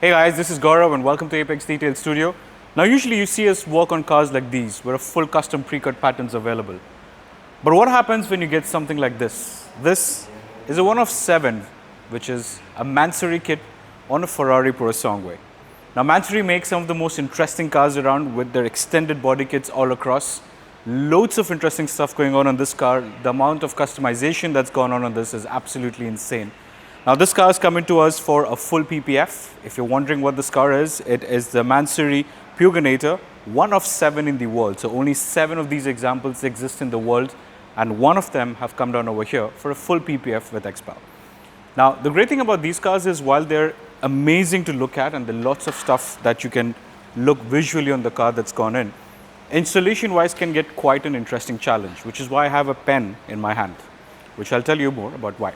Hey guys, this is Gaurav and welcome to Apex Detail Studio. Now usually you see us work on cars like these where a full custom pre-cut pattern is available. But what happens when you get something like this? This is a one of 7, which is a Mansory kit on a Ferrari Purosangue. Now Mansory makes some of the most interesting cars around with their extended body kits all across. Loads of interesting stuff going on this car. The amount of customization that's gone on this is absolutely insane. Now this car is coming to us for a full PPF. If you're wondering what this car is, it is the Mansory Pugnator, one of 7 in the world. So only 7 of these examples exist in the world, and one of them have come down over here for a full PPF with XPEL. Now the great thing about these cars is while they're amazing to look at and there are lots of stuff that you can look visually on the car that's gone in, installation wise can get quite an interesting challenge, which is why I have a pen in my hand, which I'll tell you more about why.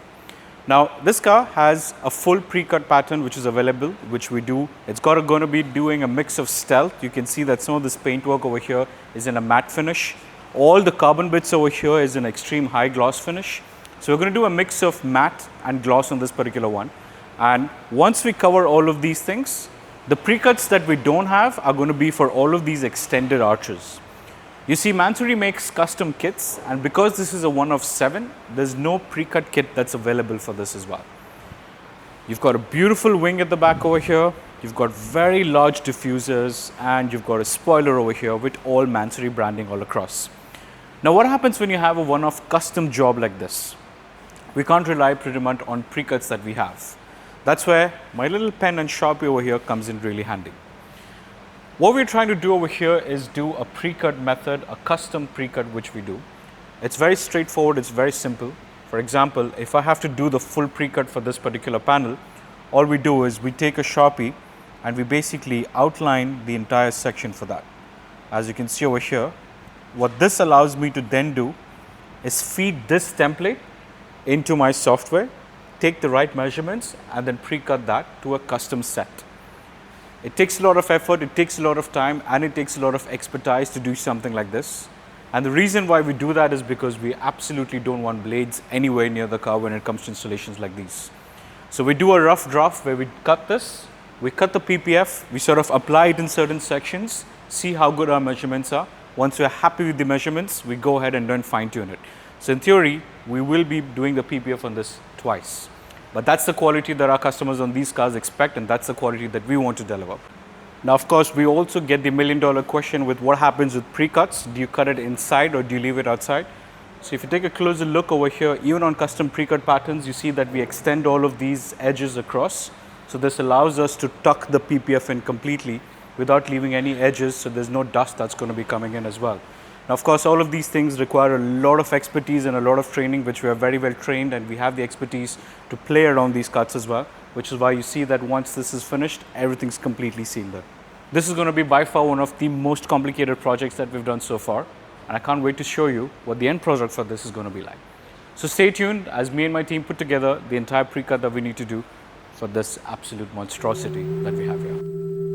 Now this car has a full pre-cut pattern which is available, which we do. It's going to be doing a mix of stealth. You can see that some of this paintwork over here is in a matte finish. All the carbon bits over here is an extreme high gloss finish. So we're going to do a mix of matte and gloss on this particular one. And once we cover all of these things, the pre-cuts that we don't have are going to be for all of these extended arches. You see, Mansory makes custom kits, and because this is a one of 7, there's no pre-cut kit that's available for this as well. You've got a beautiful wing at the back over here, you've got very large diffusers, and you've got a spoiler over here with all Mansory branding all across. Now what happens when you have a one-off custom job like this? We can't rely pretty much on pre-cuts that we have. That's where my little pen and Sharpie over here comes in really handy. What we're trying to do over here is do a pre-cut method, a custom pre-cut which we do. It's very straightforward, it's very simple. For example, if I have to do the full pre-cut for this particular panel, all we do is we take a Sharpie and we basically outline the entire section for that. As you can see over here, what this allows me to then do is feed this template into my software, take the right measurements and then pre-cut that to a custom set. It takes a lot of effort, it takes a lot of time, and it takes a lot of expertise to do something like this. And the reason why we do that is because we absolutely don't want blades anywhere near the car when it comes to installations like these. So we do a rough draft where we cut this, we cut the PPF, we sort of apply it in certain sections, see how good our measurements are. Once we're happy with the measurements, we go ahead and then fine tune it. So in theory, we will be doing the PPF on this twice. But that's the quality that our customers on these cars expect, and that's the quality that we want to deliver. Now, of course, we also get the $1,000,000 question with what happens with pre-cuts. Do you cut it inside or do you leave it outside? So if you take a closer look over here, even on custom pre-cut patterns, you see that we extend all of these edges across. So this allows us to tuck the PPF in completely without leaving any edges, so there's no dust that's going to be coming in as well. Now, of course, all of these things require a lot of expertise and a lot of training, which we are very well trained, and we have the expertise to play around these cuts as well, which is why you see that once this is finished, everything's completely sealed in. This is going to be by far one of the most complicated projects that we've done so far, and I can't wait to show you what the end product for this is going to be like. So stay tuned as me and my team put together the entire pre-cut that we need to do for this absolute monstrosity that we have here.